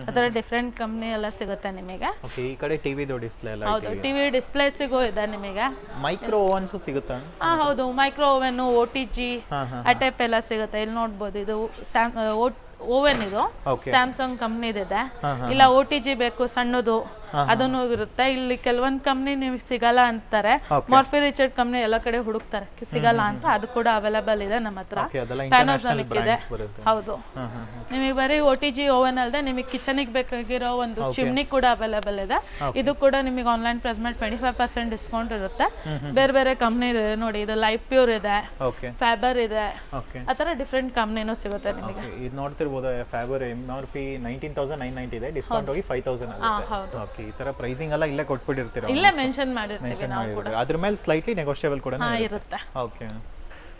ಅದರ ಡಿಫ್ರೆಂಟ್ ಕಂಪ್ನಿ ಎಲ್ಲ ಸಿಗುತ್ತೆ ನಿಮಗೆ. ಓಕೆ, ಈ ಕಡೆ ಟಿವಿದು ಡಿಸ್ಪ್ಲೇ ಎಲ್ಲ. ಹೌದು, ಟಿವಿ ಡಿಸ್ಪ್ಲೇಸಿಗೂ ಇದೆ ನಿಮಗೆ. ಮೈಕ್ರೋ ಓವನ್ಸ್ ಸಿಗುತ್ತಾ? ಹೌದು, ಮೈಕ್ರೋ ಓವೆನ್, OTG ಆ ಟೈಪ್ ಎಲ್ಲ ಸಿಗುತ್ತೆ. ಇಲ್ಲಿ ನೋಡ್ಬೋದು, ಇದು ಓವೆನ್ ಇದು ಸ್ಯಾಮ್ಸಂಗ್ ಕಂಪ್ನಿದಿದೆ. ಇಲ್ಲ OTG ಬೇಕು ಸಣ್ಣದು ಅದನ್ನು ಇರುತ್ತೆ. ಇಲ್ಲಿ ಕೆಲವೊಂದು ಕಂಪ್ನಿ ನಿಮಗೆ ಸಿಗಲ್ಲ ಅಂತಾರೆ. ಮಾರ್ಫಿ ರಿಚರ್ಡ್ ಕಂಪ್ನಿ ಎಲ್ಲ ಕಡೆ ಹುಡುಕ್ತಾರೆ, ಸಿಗಲ್ಲ ಅಂತ. ಅದು ಕೂಡ ಅವೈಲೇಬಲ್ ಇದೆ ನಮ್ಮ ಹತ್ರ. ಪ್ಯಾನಾಸೋನಿಕ್ ಇದೆ. ಹೌದು, ನಿಮಗೆ ಬರೀ OTG ಓವೆನ್ ಅಲ್ಲದೆ ನಿಮಗೆ ಕಿಚನಿಗೆ ಬೇಕಾಗಿರೋ ಒಂದು ಚಿಮ್ನಿ ಕೂಡ ಅವೈಲೇಬಲ್ ಇದೆ. ಇದು ಕೂಡ ನಿಮಗೆ ಆನ್ಲೈನ್ ಪ್ರೈಸ್ ಮೇಲೆ 25% ಡಿಸ್ಕೌಂಟ್ ಇರುತ್ತೆ. ಬೇರೆ ಬೇರೆ ಕಂಪ್ನಿ ಇದೆ ನೋಡಿ. ಇದು ಲೈಫ್ ಪ್ಯೂರ್ ಇದೆ, ಫ್ಯಾಬರ್ ಇದೆ, ಆ ಥರ ಡಿಫ್ರೆಂಟ್ ಕಂಪ್ನಿನೂ ಸಿಗುತ್ತೆ ನಿಮಗೆ. ಇದು ನೋಡ್ತಿರ್ಬೋದು, ಫ್ಯಾಬರ್ MRP 19,990 ಇದೆ, ಡಿಸ್ಕೌಂಟ್ ಹೋಗಿ 5,000 ಆಗುತ್ತೆ. ಓಕೆ, ಈ ತರ ಪ್ರೈಸಿಂಗ್ ಎಲ್ಲ ಇಲ್ಲೇ ಕೊಟ್ಬಿಟ್ಟಿರ್ತೀರಾ? ಇಲ್ಲೇ ಮೆನ್ಷನ್ ಮಾಡಿರ್ತೀವಿ ನಾವು ಕೂಡ. ಅದ್ರ ಮೇಲೆ ಸ್ಲೈಟ್ಲಿ ನೆಗೋಷಿಯಬಲ್ ಕೂಡ ಇರುತ್ತೆ. ಓಕೆ,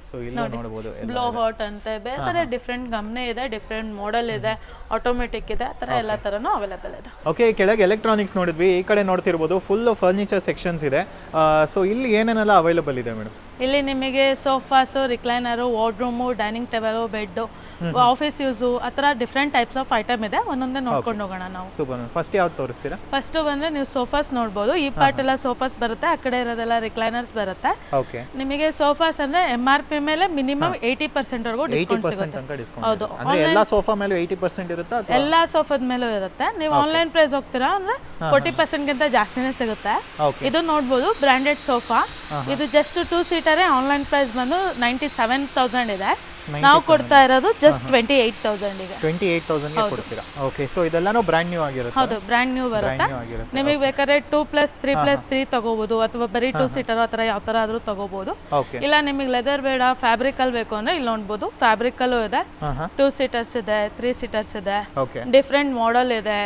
ಸೊ ಇಲ್ಲ ನೋಡಬಹುದು. ಬ್ಲೋ ಹಾಟ್ ಅಂತ ಬೇರೆ ಬೇರೆ ಡಿಫ್ರೆಂಟ್ ಕಂಪ್ನಿ ಇದೆ, ಡಿಫ್ರೆಂಟ್ ಮಾಡೆಲ್ ಇದೆ, ಆಟೋಮೆಟಿಕ್ ಇದೆ, ಆ ಥರ ಎಲ್ಲ ಥರನೂ ಅವೈಲೇಬಲ್ ಇದೆ. ಓಕೆ, ಕೆಳಗೆ ಎಲೆಕ್ಟ್ರಾನಿಕ್ಸ್ ನೋಡಿದ್ವಿ. ಈ ಕಡೆ ನೋಡ್ತಿರ್ಬೋದು ಫುಲ್ ಫರ್ನಿಚರ್ ಸೆಕ್ಷನ್ಸ್ ಇದೆ. ಸೊ ಇಲ್ಲಿ ಏನೇನೆಲ್ಲ ಅವೈಲೇಬಲ್ ಇದೆ ಮೇಡಮ್? ಇಲ್ಲಿ ನಿಮಗೆ sofas, recliner, wardrobe, dining table, bed, office use, ಆ ಥರ ಡಿಫ್ರೆಂಟ್ ಟೈಪ್ಸ್ ಆಫ್ ಐಟಮ್ ಇದೆ. ಒಂದೊಂದೇ ನೋಡ್ಕೊಂಡು ಹೋಗೋಣ ನಾವು. ಸೂಪರ್. ಫಸ್ಟ್ ಯಾವ್ದು ತೋರಿಸ್ತೀರಾ? ಫಸ್ಟ್ ಬಂದ್ರೆ ನೀವು ಸೋಫಾಸ್ ನೋಡ್ಬೋದು. ಈ ಪಾರ್ಟ್ ಎಲ್ಲ ಸೋಫಾಸ್ ಬರುತ್ತೆ, ಆ ಕಡೆ ಇರೋದೆಲ್ಲ ರಿಕ್ಲೈನರ್ಸ್ ಬರುತ್ತೆ. ಓಕೆ, ನಿಮಗೆ ಸೋಫಾಸ್ ಅಂದ್ರೆ MRP ಮೇಲೆ ಮಿನಿಮಮ್ 80% ವರೆಗೂ ಡಿಸ್ಕೌಂಟ್ ಸಿಗುತ್ತೆ. ಹೌದು, ಅಂದ್ರೆ ಎಲ್ಲಾ ಸೋಫಾ ಮೇಲೆ 80% ಇರುತ್ತಾ? ಎಲ್ಲಾ ಸೋಫಾದ ಮೇಲೂ ಇರುತ್ತೆ. ನೀವು ಆನ್ಲೈನ್ ಪ್ರೈಸ್ ಹೋಗ್ತೀರಾ ಅಂದ್ರೆ 40% ಗಿಂತ ಜಾಸ್ತಿನೇ ಸಿಗುತ್ತೆ. ಇದು ನೋಡ್ಬೋದು, ಬ್ರಾಂಡೆಡ್ ಸೋಫಾ. ಇದು ಜಸ್ಟ್ 2 ಸೀಟರೇ. ಆನ್ಲೈನ್ ಪ್ರೈಸ್ ಬಂದು 97,000 ಇದೆ. ನಾವು ಕೊಡ್ತಾ ಇರೋದು ಜಸ್ಟ್ 28,000 ಗೆ. 28,000 ಕೊಡ್ತೀರಾ? ಓಕೆ, ಸೊ ಇದೆಲ್ಲಾನು ಬ್ರ್ಯಾಂಡ್ ನ್ಯೂ ಆಗಿರುತ್ತೆ. ಹೌದು, ಬ್ರ್ಯಾಂಡ್ ನ್ಯೂ ಬರುತ್ತೆ. ನಿಮಗೆ ಬೇಕಾದ್ರೆ 2+3+3 ತಗೋಬಹುದು, ಅಥವಾ ಬರೀ 2 ಸೀಟರ್ ಆ ಥರ ಯಾವ ಥರ ಆದ್ರೂ ತಗೋಬಹುದು. ಇಲ್ಲ ನಿಮಗೆ ಲೆದರ್ ಬೇಡ, ಫ್ಯಾಬ್ರಿಕ್ ಅಲ್ಲಿ ಬೇಕು ಅಂದ್ರೆ ಇಲ್ಲಿ ನೋಡ್ಬೋದು, ಫ್ಯಾಬ್ರಿಕ್ ಅಲ್ಲೂ ಇದೆ. 2 ಸೀಟರ್ಸ್ ಇದೆ, 3 ಸೀಟರ್ಸ್ ಇದೆ, ಡಿಫ್ರೆಂಟ್ ಮಾಡೆಲ್ ಇದೆ,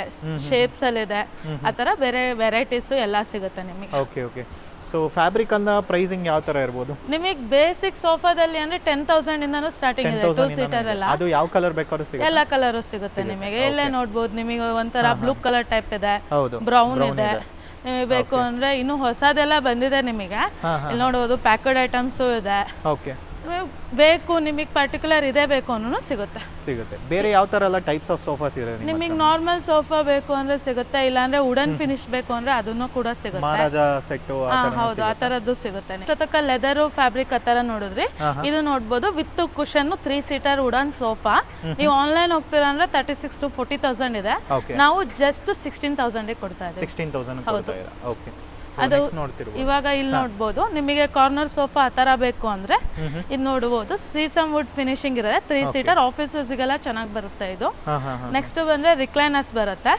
ಶೇಪ್ಸ್ ಅಲ್ಲಿ ಇದೆ, ಆ ಥರ ಬೇರೆ ವೆರೈಟೀಸ್ ಎಲ್ಲ ಸಿಗುತ್ತೆ ನಿಮಗೆ. ಓಕೆ ಓಕೆ, ಸೊ ಫ್ಯಾಬ್ರಿಕ್ ಅಂದ್ರೆ ಪ್ರೈಸಿಂಗ್ ಯಾವ ತರ ಇರಬಹುದು? ನಿಮಗೆ ಬೇಸಿಕ್ ಸೋಫಾದಲ್ಲಿ ಅಂದ್ರೆ 10,000 ಇಂದನೂ ಸ್ಟಾರ್ಟಿಂಗ್ ಇದೆ. 2 ಸೀಟರ್ ಎಲ್ಲ. ಅದು ಯಾವ ಕಲರ್ ಬೇಕಾದ್ರೂ ಸಿಗುತ್ತೆ? ಎಲ್ಲ ಕಲರ್ ಸಿಗುತ್ತೆ ನಿಮಗೆ. ಇಲ್ಲೇ ನೋಡಬಹುದು, ನಿಮಗೆ ಒಂಥರ ಬ್ಲೂ ಕಲರ್ ಟೈಪ್ ಇದೆ, ಬ್ರೌನ್ ಇದೆ. ನಿಮಗೆ ಬೇಕು ಅಂದ್ರೆ ಇನ್ನು ಹೊಸದೆಲ್ಲ ಬಂದಿದೆ ನಿಮಗೆ. ಇಲ್ಲಿ ನೋಡಬಹುದು, ಪ್ಯಾಕ್ಡ್ ಐಟಮ್ಸ್ ಇದೆ. ಓಕೆ, ಬೇಕು ನಿಮಗೆ ಪರ್ಟಿಕ್ಯುಲರ್ ಇದೇ ಬೇಕು ಅನ್ನೂ ಸಿಗುತ್ತೆ. ಬೇರೆ ಯಾವ ತರ ಎಲ್ಲ ಟೈಪ್ಸ್ ಆಫ್ ಸೋಫಾಸ್ ಇದೆ? ನಿಮಗೆ ನಾರ್ಮಲ್ ಸೋಫಾ ಬೇಕು ಅಂದ್ರೆ ಸಿಗುತ್ತೆ, ಇಲ್ಲ ಅಂದ್ರೆ ವುಡನ್ ಫಿನಿಶ್ ಬೇಕು ಅಂದ್ರೆ ಅದನ್ನು ಕೂಡ ಸಿಗುತ್ತೆ. ಮಹಾರಾಜ ಸೆಟ್ ಹೌದು, ಆ ತರದ್ದು ಸಿಗುತ್ತೆ. ಜೊತೆಗೆ ಲೆದರ್ ಫ್ಯಾಬ್ರಿಕ್ ಆ ತರ ನೋಡಿದ್ರಿ. ಇದು ನೋಡ್ಬೋದು, with cushion 3 seater wooden sofa. ನೀವು ಆನ್ಲೈನ್ ಹೋಗ್ತೀರಾ ಅಂದ್ರೆ 36,000 to 40,000 ಇದೆ. ನಾವು ಜಸ್ಟ್ 16,000 ಕೊಡ್ತಾ ಇದ್ದೀವಿ. 16,000 ಕೊಡ್ತಾ ಇದ್ದೀರಾ? ಓಕೆ, ಅದು ಇವಾಗ ಇಲ್ಲಿ ನೋಡ್ಬೋದು, ನಿಮಗೆ ಕಾರ್ನರ್ ಸೋಫಾ ಆ ತರ ಬೇಕು ಅಂದ್ರೆ ಇದು ನೋಡಬಹುದು. ಸೀಸಮ್ ವುಡ್ ಫಿನಿಶಿಂಗ್ ಇರುತ್ತೆ, 3 ಸೀಟರ್ ಆಫೀಸಸ್ಗೆಲ್ಲ ಚೆನ್ನಾಗಿ ಬರುತ್ತೆ ಇದು. ನೆಕ್ಸ್ಟ್ ಬಂದ್ರೆ ರಿಕ್ಲೈನರ್ಸ್ ಬರುತ್ತೆ.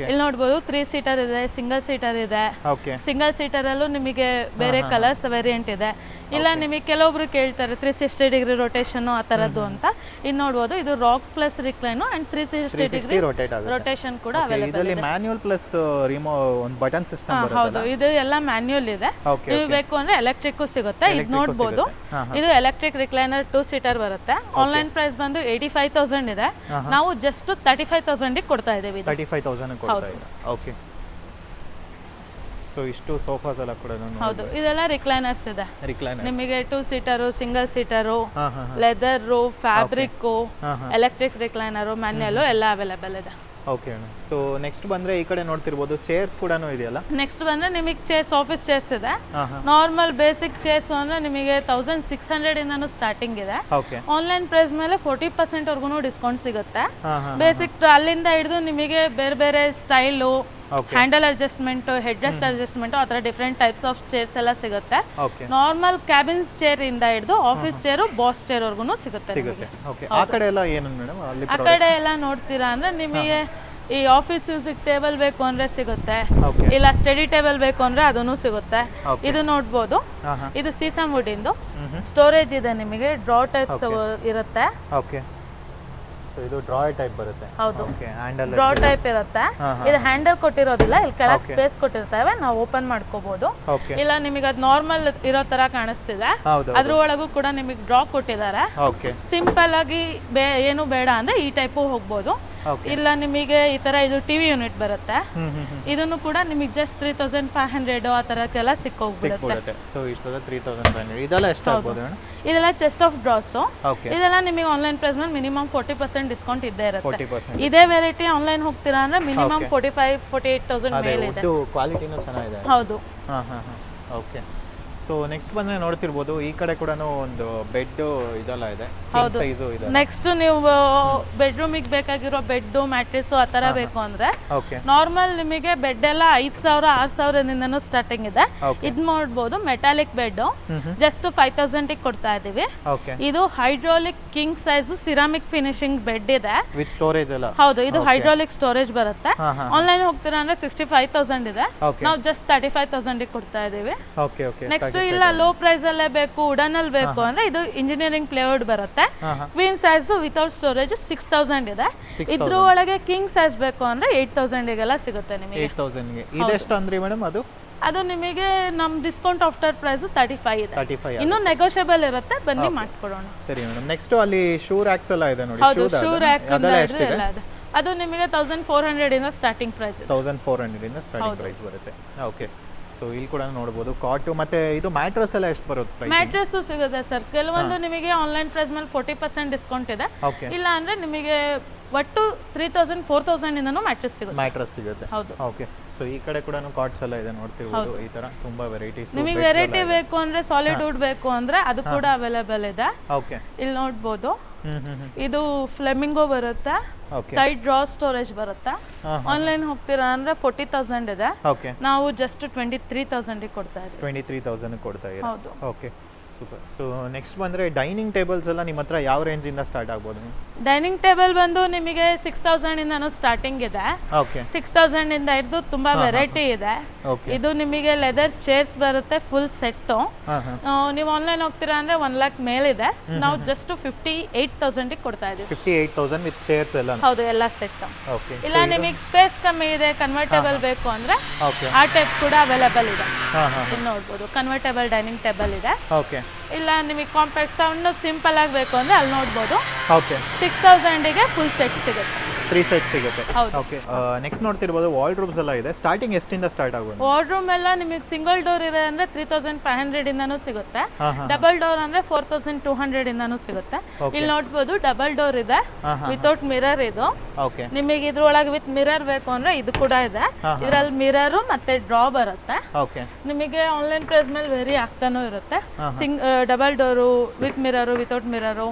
ಇಲ್ಲಿ ನೋಡ್ಬೋದು, 3 ಸೀಟರ್ ಇದೆ, ಸಿಂಗಲ್ ಸೀಟರ್ ಇದೆ. ಸಿಂಗಲ್ ಸೀಟರ್ ಅಲ್ಲೂ ನಿಮಗೆ ಬೇರೆ ಕಲರ್ಸ್ ವೇರಿಯಂಟ್ ಇದೆ. ಇಲ್ಲ ನಿಮಗೆ ಕೆಲವೊಬ್ರು ಕೇಳ್ತಾರೆ 360 ಡಿಗ್ರಿ ರೊಟೇಷನ್ ಆ ತರದ್ದು ಅಂತ. ಇಲ್ಲಿ ನೋಡ್ಬೋದು, ಇದು rock plus recline and 360 degree rotation ಕೂಡ ಅವೈಲೇಬಲ್ ಇದೆ. ಮ್ಯಾನ್ಯುಯಲ್ ಪ್ಲಸ್ ರಿಮೋಟ್ ಒಂದು ಬಟನ್ ಸಿಸ್ಟಮ್ ಬರುತ್ತೆ. ಹೌದು, ಇದು ಎಲ್ಲ ಮ್ಯಾನ್ಯುಯಲ್ ಇದೆ. ನೀವು ಬೇಕು ಅಂದ್ರೆ ಎಲೆಕ್ಟ್ರಿಕ್ ಸಿಗುತ್ತೆ. ಇದು ನೋಡ್ಬೋದು, ಇದು ಎಲೆಕ್ಟ್ರಿಕ್ ರಿಕ್ಲೈನರ್ 2 ಸೀಟರ್ ಬರುತ್ತೆ. ಆನ್ಲೈನ್ ಪ್ರೈಸ್ ಬಂದು 85,000 ಇದೆ. ನಾವು ಜಸ್ಟ್ 35,000 ಕೊಡ್ತಾ ಇದ್ದೀವಿ. 35,000 ಕೊಡ್ತಾ ಇದ್ದೀರಾ? ಓಕೆ, ಸೊ ಇಷ್ಟು ಸೋಫಾಸ್ ಎಲ್ಲ ಕೂಡ ಹೌದು, ಇದೆಲ್ಲ ರಿಕ್ಲೈನರ್ಸ್ ಇದೆ. ನಿಮಗೆ 2 seater, single seater, leather, fabric, electric recliner, manual ಎಲ್ಲ ಅವೈಲೇಬಲ್ ಇದೆ. ಓಕೆ, ಸೊ ನೆಕ್ಸ್ಟ್ ಬಂದ್ರೆ ಈ ಕಡೆ ನೋಡ್ತಿರ್ಬೋದು, ಚೇರ್ಸ್ ಕೂಡ ಇದೆಯಲ್ಲ. ನೆಕ್ಸ್ಟ್ ಬಂದ್ರೆ ನಿಮಗೆ ಚೇರ್ಸ್, ಆಫೀಸ್ ಚೇರ್ಸ್ ಇದೆ. ನಾರ್ಮಲ್ ಬೇಸಿಕ್ ಚೇರ್ಸ್ ಅಂದ್ರೆ ನಿಮಗೆ 1,600 ಇಂದನೂ ಸ್ಟಾರ್ಟಿಂಗ್ ಇದೆ. ಆನ್ಲೈನ್ ಪ್ರೈಸ್ ಮೇಲೆ 40% ವರೆಗೂ ಡಿಸ್ಕೌಂಟ್ ಸಿಗುತ್ತೆ. ಬೇಸಿಕ್ ಅಲ್ಲಿಂದ ಹಿಡಿದು ನಿಮಗೆ ಬೇರೆ ಬೇರೆ style, handle adjustment, head rest adjustment, ಆ ಥರ ಡಿಫ್ರೆಂಟ್ ಟೈಪ್ಸ್ ಆಫ್ ಚೇರ್ಸ್ ಎಲ್ಲ ಸಿಗುತ್ತೆ. ನಾರ್ಮಲ್ ಕ್ಯಾಬಿನ್ ಚೇರ್ ಇಂದ ಹಿಡಿದು ಆಫೀಸ್ ಚೇರು, ಬಾಸ್ ಚೇರ್ ವರ್ಗು ಸಿಗುತ್ತೆ. ಆ ಕಡೆ ಎಲ್ಲ ಏನು ಮೇಡಮ್? ಆ ಕಡೆ ಎಲ್ಲ ನೋಡ್ತೀರಾ ಅಂದ್ರೆ ನಿಮಗೆ ಈ ಆಫೀಸ್ ಯೂಸಿಗೆ ಟೇಬಲ್ ಬೇಕು ಅಂದ್ರೆ ಸಿಗುತ್ತೆ, ಇಲ್ಲ ಸ್ಟಡಿ ಟೇಬಲ್ ಬೇಕು ಅಂದ್ರೆ ಅದನ್ನು ಸಿಗುತ್ತೆ. ಇದು ನೋಡ್ಬೋದು, ಇದು ಸೀಸಮ್ ವುಡ್ ಇಂದು ಸ್ಟೋರೇಜ್ ಇದೆ. ನಿಮಗೆ ಡ್ರಾ ಟೈಪ್ಸ್ ಇರುತ್ತೆ. ಸೊ ಇದು ಡ್ರಾಯರ್ ಟೈಪ್ ಬರುತ್ತೆ. ಹೌದು. ಓಕೆ, ಹ್ಯಾಂಡಲ್ ಡ್ರಾ ಟೈಪ್ ಇರುತ್ತೆ. ಇದು ಹ್ಯಾಂಡಲ್ ಕೊಟ್ಟಿರೋದಿಲ್ಲ, ಇಲ್ಲಿ ಕೆಳಗೆ ಸ್ಪೇಸ್ ಕೊಟ್ಟಿರ್ತೇವೆ, ನಾವು ಓಪನ್ ಮಾಡ್ಕೋಬಹುದು. ಓಕೆ. ಇಲ್ಲ ನಿಮಗೆ ಅದು ನಾರ್ಮಲ್ ಇರೋ ತರ ಕಾಣಿಸ್ತಿದೆ, ಹೌದು. ಅದ್ರ ಒಳಗೂ ಕೂಡ ನಿಮಗೆ ಡ್ರಾ ಕೊಟ್ಟಿದ್ದಾರೆ. ಓಕೆ. ಸಿಂಪಲ್ ಆಗಿ ಏನು ಬೇಡ ಅಂದ್ರೆ ಈ ಟೈಪು ಹೋಗ್ಬೋದು. ಇಲ್ಲ ನಿಮಗೆ ಈ ತರ ಇದು ಟಿವಿ ಯೂನಿಟ್ ಬರುತ್ತೆ, ಇದನ್ನು ಕೂಡ ನಿಮಗೆ ಜಸ್ಟ್ 3500 ಆ ತರಕ್ಕೆಲ್ಲ ಸಿಕ್ಕೋಗ್ಬಿಡುತ್ತೆ. ಸೊ ಇಷ್ಟದ 3500. ಇದೆಲ್ಲ ಎಷ್ಟಾಗ್ಬೋದು ಮೇಡಮ್? ಇದೆಲ್ಲ ಚೆಸ್ಟ್ ಆಫ್ ಡ್ರಾಸ್. ಓಕೆ. ಇದೆಲ್ಲ ನಿಮಗೆ ಆನ್ಲೈನ್ ಪ್ರೈಸ್ ಮೇಲೆ ಮಿನಿಮಮ್ 40% ಡಿಸ್ಕೌಂಟ್ ಇದ್ದೇ ಇರುತ್ತೆ. 40%. ಇದೇ ವೆರೈಟಿ ಆನ್ಲೈನ್ ಹೋಗ್ತೀರಾ ಅಂದ್ರೆ ಮಿನಿಮಮ್ 45-48,000 ಮೇಲೆ ಇದೆ. ಇದು ಕ್ವಾಲಿಟಿನೂ ಚೆನ್ನಾಗಿದೆ. ಹೌದು. ಓಕೆ. ಸೊ ನೆಕ್ಸ್ಟ್ ಬಂದ್ರೆ ನೋಡ್ತಿರ್ಬೋದು, ಈ ಕಡೆ ಕೂಡ ಒಂದು ಬೆಡ್ ಇದೆಲ್ಲ ಇದೆ, ಹೌದು. ಸೈಜು ಇದೆ. ನೆಕ್ಸ್ಟ್ ನೀವು ಬೆಡ್ರೂಮಿಗೆ ಬೇಕಾಗಿರೋ ಬೆಡ್ ಮ್ಯಾಟ್ರಿಸ್ ಆ ತರ ಬೇಕು ಅಂದ್ರೆ ಓಕೆ. ನಾರ್ಮಲ್ ನಿಮಗೆ ಬೆಡ್ ಎಲ್ಲ 5,000-6,000 ಸ್ಟಾರ್ಟಿಂಗ್ ಇದೆ. ಇದ್ ನೋಡ್ಬೋದು ಮೆಟಾಲಿಕ್ ಬೆಡ್, ಜಸ್ಟ್ 5,000 ಕೊಡ್ತಾ ಇದೀವಿ. ಓಕೆ. ಇದು hydraulic king size ceramic finishing bed ಇದೆ ವಿತ್ ಸ್ಟೋರೇಜ್ ಎಲ್ಲ. ಹೌದು, ಇದು ಹೈಡ್ರಾಲಿಕ್ ಸ್ಟೋರೇಜ್ ಬರುತ್ತೆ. ಆನ್ಲೈನ್ ಹೋಗ್ತೀರಾ ಅಂದ್ರೆ 65,000 ಇದೆ, ನಾವು ಜಸ್ಟ್ 35,000 ಕೊಡ್ತಾ ಇದೀವಿ. ಓಕೆ. ಓಕೆ. ನೆಕ್ಸ್ಟ್ ಇಲ್ಲ ಲೋ ಪ್ರೈಸ್ ಅಲ್ಲೇ ಬೇಕು, ವುಡನ್ ಅಲ್ಲಿ ಬೇಕು ಅಂದ್ರೆ ಇದು ಇಂಜಿನಿಯರಿಂಗ್ ಪ್ಲೇವುಡ್ ಬರುತ್ತೆ. ಕ್ವೀನ್ ಸೈಜ್ ವಿತೌಟ್ ಸ್ಟೋರೇಜ್ 6,000 ಇದೆ. ಇದ್ರ ಒಳಗೆ ಕಿಂಗ್ ಸೈಜ್ ಬೇಕು ಅಂದ್ರೆ 8,000 ಗೆಲ್ಲ ಸಿಗುತ್ತೆ ನಿಮಗೆ. 8,000 ಗೆ ಇದೆಷ್ಟು ಅಂದ್ರಿ ಮೇಡಮ್? ಅದು ನಿಮಗೆ ನಮ್ ಡಿಸ್ಕೌಂಟ್ ಆಫ್ಟರ್ ಪ್ರೈಸ್ 35 ಇದೆ. 35. ಇನ್ನು ನೆಗೋಷಿಯಬಲ್ ಇರುತ್ತೆ, ಬನ್ನಿ ಮಾಡ್ಕೊಡೋಣ. ಸರಿ ಮೇಡಮ್. ನೆಕ್ಸ್ಟ್ ಅಲ್ಲಿ ಶೂ ರ್ಯಾಕ್ಸ್ ಎಲ್ಲ ಇದೆ ನೋಡಿ. ಹೌದು, ಶೂ ರ್ಯಾಕ್ ಎಲ್ಲ ಇದೆ. ಅದು ನಿಮಗೆ 1,400 ಇಂದ ಸ್ಟಾರ್ಟಿಂಗ್ ಪ್ರೈಸ್. 1,400 ಇಂದ ಸ್ಟಾರ್ಟಿಂಗ್ ಪ್ರೈಸ್ ಬರುತ್ತೆ. ಓಕೆ. ಸೊ ಇಲ್ಲಿ ಕೂಡ ನೋಡಬಹುದು ಕಾಟು ಮತ್ತೆ ಇದು ಮ್ಯಾಟ್ರೆಸ್ ಎಲ್ಲ ಎಷ್ಟು ಬರುತ್ತೆ ಪ್ರೈಸ್? ಮ್ಯಾಟ್ರೆಸ್ ಸಿಗುತ್ತೆ ಸರ್, ಕೆಲವೊಂದು ನಿಮಗೆ ಆನ್ಲೈನ್ ಪ್ರೈಸ್ ಮೇಲೆ 40% ಡಿಸ್ಕೌಂಟ್ ಇದೆ. ಇಲ್ಲ ಅಂದ್ರೆ ನಿಮಗೆ ಒಟ್ಟು 3,000-4,000 ಇಂದನೂ ಮ್ಯಾಟ್ರೆಸ್ ಸಿಗುತ್ತೆ. ಮ್ಯಾಟ್ರೆಸ್ ಸಿಗುತ್ತೆ. ಹೌದು. ಓಕೆ. ಸೊ ಈ ಕಡೆ ಕೂಡ ಕಾಟ್ಸ್ ಎಲ್ಲ ಇದೆ ನೋಡ್ತಿರ್ಬೋದು, ಈ ತರ ತುಂಬಾ ವೆರೈಟೀಸ್. ನಿಮಗೆ ವೆರೈಟಿ ಬೇಕು ಅಂದ್ರೆ ಸಾಲಿಡ್ ವುಡ್ ಬೇಕು ಅಂದ್ರೆ ಅದು ಕೂಡ ಅವೈಲೇಬಲ್ ಇದೆ. ಓಕೆ. ಇಲ್ಲಿ ನೋಡ್ಬೋದು, ಇದು ಫ್ಲೆಮಿಂಗೋ ಬರುತ್ತೆ, ಸೈಡ್ ಡ್ರಾ ಸ್ಟೋರೇಜ್ ಬರುತ್ತೆ. ಆನ್ಲೈನ್ ಹೋಗ್ತೀರಾ ಅಂದ್ರೆ 40,000 ಇದೆ, ನಾವು ಜಸ್ಟ್ 23,000 ಕೊಡ್ತಾ ಇದ್ದೀವಿ. 23,000 ಕೊಡ್ತಾ ಇದ್ದೀವಿ. ಹೌದು. Okay, super. ಸೊ ನೆಕ್ಸ್ಟ್ ಬಂದ್ರೆ ಡೈನಿಂಗ್ ಟೇಬಲ್ಸ್ ಎಲ್ಲ ನಿಮ್ಮ ಹತ್ರ ಯಾವ ರೇಂಜ್ ಇಂದ ಸ್ಟಾರ್ಟ್ ಆಗ್ಬೋದು? ಡೈನಿಂಗ್ ಟೇಬಲ್ ಬಂದು ನಿಮಗೆ 6,000 ಇಂದನೂ ಸ್ಟಾರ್ಟಿಂಗ್ ಇದೆ. ಓಕೆ. 6,000 ಇಂದ ಹಿಡಿದು ತುಂಬಾ ವೆರೈಟಿ ಇದೆ. ಇದು ನಿಮಗೆ ಲೆದರ್ ಚೇರ್ಸ್ ಬರುತ್ತೆ ಫುಲ್ ಸೆಟ್. ನೀವು ಆನ್ಲೈನ್ ಹೋಗ್ತೀರಾ ಅಂದ್ರೆ 1 ಲಕ್ಷ ಮೇಲಿದೆ, ನಾವು ಜಸ್ಟ್ 58,000 ಕೊಡ್ತಾ ಇದೀವಿ. 58,000 ವಿತ್ ಚೇರ್ಸ್ ಎಲ್ಲ? ಹೌದು, ಎಲ್ಲ ಸೆಟ್. ಓಕೆ. ಇಲ್ಲ ನಿಮಗೆ ಸ್ಪೇಸ್ ಕಮ್ಮಿ ಇದೆ, ಕನ್ವರ್ಟೇಬಲ್ ಬೇಕು ಅಂದ್ರೆ ಆ ಟೈಪ್ ಕೂಡ ಅವೈಲೇಬಲ್ ಇದೆ. ಇಲ್ಲಿ ನೋಡ್ಬೋದು, ಕನ್ವರ್ಟೇಬಲ್ ಡೈನಿಂಗ್ ಟೇಬಲ್ ಇದೆ. ಓಕೆ. ಇಲ್ಲ ನಿಮಗೆ ಕಾಂಪ್ಯಾಕ್ಟ್ ಸೌಂಡ್ ಸಿಂಪಲ್ ಆಗಿ ಬೇಕು ಅಂದ್ರೆ ಅಲ್ಲಿ ನೋಡ್ಬೋದು. ಓಕೆ. 6,000 ಗೆ ಫುಲ್ ಸೆಟ್ ಸಿಗುತ್ತೆ. 3 ಸೆಟ್ ಸಿಗುತ್ತೆ. ಓಕೆ. ನೆಕ್ಸ್ಟ್ ನೋಡ್ತಿರ್ಬೋದು ವಾರ್ಡ್ರೋಬ್ಸ್ ಎಲ್ಲ ಇದೆ. ಸ್ಟಾರ್ಟಿಂಗ್ ಎಷ್ಟಿಂದ ಸ್ಟಾರ್ಟ್ ಆಗೋದು? ವಾರ್ಡ್ರೂಮ್ ಎಲ್ಲ ನಿಮಗೆ ಸಿಂಗಲ್ ಡೋರ್ ಇದೆ ಅಂದ್ರೆ 3,500 ಇಂದನೂ ಸಿಗುತ್ತೆ. ಡಬಲ್ ಡೋರ್ ಅಂದ್ರೆ 4,200 ಇಂದನೂ ಸಿಗುತ್ತೆ. ಇಲ್ಲಿ ನೋಡ್ಬೋದು ಡಬಲ್ ಡೋರ್ ಇದೆ ವಿತೌಟ್ ಮಿರರ್. ಇದು ನಿಮಗೆ ಇದ್ರೊಳಗೆ ವಿತ್ ಮಿರರ್ ಬೇಕು ಅಂದ್ರೆ ಇದು ಕೂಡ ಇದೆ. ಇದ್ರಲ್ಲಿ ಮಿರರ್ ಮತ್ತೆ ಡ್ರಾ ಬರುತ್ತೆ. ನಿಮಗೆ ಆನ್ಲೈನ್ ಪ್ರೈಸ್ ಮೇಲೆ ವೇರಿ ಆಗ್ತಾನೂ ಇರುತ್ತೆ. Double door, with mirror, without mirror,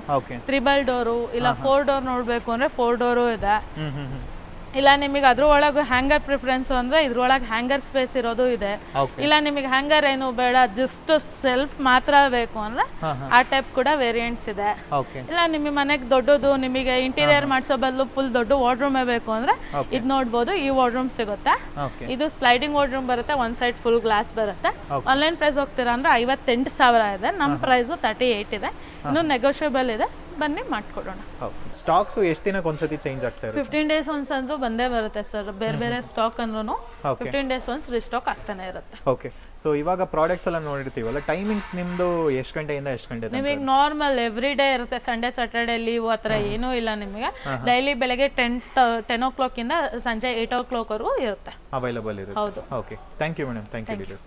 triple door, ಇಲ್ಲ 4 ಡೋರ್ ನೋಡ್ಬೇಕು ಅಂದ್ರೆ 4 ಡೋರು ಇದೆ. ಇಲ್ಲ ನಿಮಗೆ ಅದ್ರ ಒಳಗೆ ಹ್ಯಾಂಗರ್ ಪ್ರಿಫರೆನ್ಸ್ ಅಂದ್ರೆ ಇದ್ರೊಳಗೆ ಹ್ಯಾಂಗರ್ ಸ್ಪೇಸ್ ಇರೋದು ಇದೆ. ಇಲ್ಲ ನಿಮಗೆ ಹ್ಯಾಂಗರ್ ಏನು ಬೇಡ, ಜಸ್ಟ್ ಸೆಲ್ಫ್ ಮಾತ್ರ ಬೇಕು ಅಂದ್ರೆ ಆ ಟೈಪ್ ಕೂಡ ವೇರಿಯಂಟ್ಸ್ ಇದೆ. ಇಲ್ಲ ನಿಮಗೆ ಮನೆಗೆ ದೊಡ್ಡದು, ನಿಮಗೆ ಇಂಟೀರಿಯರ್ ಮಾಡಿಸೋ ಬದಲು ಫುಲ್ ದೊಡ್ಡ ವಾರ್ಡ್ರೂಮ್ ಬೇಕು ಅಂದ್ರೆ ಇದು ನೋಡ್ಬೋದು, ಈ ವಾರ್ಡ್ರೂಮ್ ಸಿಗುತ್ತೆ. ಇದು ಸ್ಲೈಡಿಂಗ್ ವಾರ್ಡ್ರೂಮ್ ಬರುತ್ತೆ, ಒಂದ್ ಸೈಡ್ ಫುಲ್ ಗ್ಲಾಸ್ ಬರುತ್ತೆ. ಆನ್ಲೈನ್ ಪ್ರೈಸ್ ಹೋಗ್ತೀರಾ ಅಂದ್ರೆ 58,000 ಇದೆ, ನಮ್ಮ ಪ್ರೈಸ್ 38 ಇದೆ, ಇನ್ನು ನೆಗೋಷಿಯಬಲ್ ಇದೆ, ಬನ್ನಿ ಮಾಡ್ಕೊಡೋಣ. ಸ್ಟಾಕ್ಸ್ ಎಷ್ಟು ದಿನಕ್ಕೆ ಒಂದ್ಸತಿ ಚೇಂಜ್ ಆಗ್ತಾ ಇರುತ್ತೆ? 15 ಡೇಸ್ ಒನ್ಸ್ ಅಂತೂ ಬಂದೇ ಬರುತ್ತೆ ಸರ್. ಬೇರೆ ಬೇರೆ ಸ್ಟಾಕ್ ಅಂದ್ರೂ 15 ಡೇಸ್ ಒನ್ಸ್ ರಿಸ್ಟಾಕ್ ಆಗ್ತಾನೆ ಇರುತ್ತೆ. ಓಕೆ. ಸೊ ಇವಾಗ ಪ್ರಾಡಕ್ಟ್ಸ್ ಎಲ್ಲ ನೋಡಿರ್ತೀವಲ್ಲ, ಟೈಮಿಂಗ್ಸ್ ನಿಮ್ದು ಎಷ್ಟು ಗಂಟೆಯಿಂದ ಎಷ್ಟು ಗಂಟೆ? ನಿಮಗೆ ನಾರ್ಮಲ್ ಎವ್ರಿ ಡೇ ಇರುತ್ತೆ, ಸಂಡೇ ಸ್ಯಾಟರ್ಡೇ ಲೀವ್ ಆ ಥರ ಏನೂ ಇಲ್ಲ. ನಿಮಗೆ ಡೈಲಿ ಬೆಳಗ್ಗೆ 10 o'clock ಇಂದ ಸಂಜೆ 8 o'clock ವರೆಗೂ ಇರುತ್ತೆ, ಅವೈಲೇಬಲ್ ಇರುತ್ತೆ. ಹೌದು. Okay, thank you madam. Thank you.